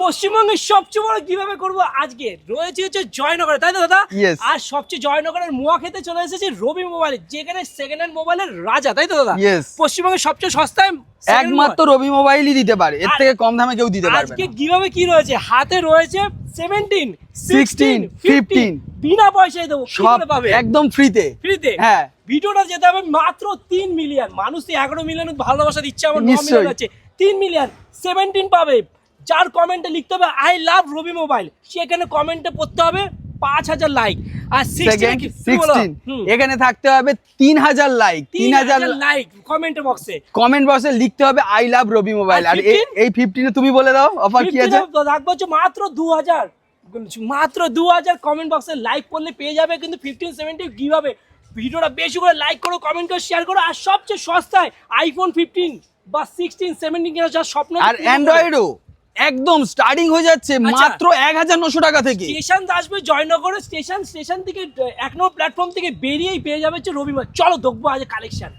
পশ্চিমবঙ্গের সবচেয়ে বড় কিভাবে করবো আজকে রয়েছে হচ্ছে জয়নগরে, তাই তো দাদা? আর সবচেয়ে জয়নগরের মোয়া খেতে চলে এসেছে রবি মোবাইল, যেখানে সেকেন্ড হ্যান্ড মোবাইলের রাজা, তাই তো দাদা? পশ্চিমবঙ্গের সবচেয়ে সস্তায় একমাত্র রবি মোবাইলই দিতে পারে, এর থেকে কম দামে কেউ দিতে পারবে না। আজকে কিভাবে কি রয়েছে, হাতে রয়েছে 17, 16, 15 বিনা পয়সায় দেবো, সব পাবে একদম ফ্রিতে। হ্যাঁ, ভিডিওটা যেতে হবে মাত্র 3 মিলিয়ন মানুষ, 11 মিলিয়ন ভালোবাসা দিচ্ছে, আমার 9 মিলিয়ন আছে, 3 মিলিয়ন 17 পাবে। যার কমেন্টে লিখতে হবে আই লাভ রবি মোবাইল, সেখানে কমেন্টে পড়তে হবে 5000 লাইক, আর 16 এখানে থাকতে হবে 3000 লাইক, 3000 লাইক কমেন্ট বক্সে লিখতে হবে আই লাভ রবি মোবাইল। আর এই 15 তুমি বলে দাও অফার কি আছে? রাখবো হচ্ছে মাত্র 2000 কমেন্ট বক্সে লাইক করলে পেয়ে যাবে কিন্তু 1570 কিভাবে। ভিডিওটা বেশি করে লাইক করো, কমেন্ট করো, শেয়ার করো, আর সবচেয়ে সস্তায় আইফোন 15 বা 16, 17 কেনার যা স্বপ্ন, আর অ্যান্ড্রয়েডও একদম স্টার্টিং হয়ে যাচ্ছে মাত্র 1900 টাকা থেকে। স্টেশন আসবে জয়নগরের স্টেশন থেকে 1 নম্বর প্ল্যাটফর্ম থেকে বেরিয়েই পেয়ে যাবে হচ্ছে রবি মোবাইল। চলো দেখবো আজ কালেকশন।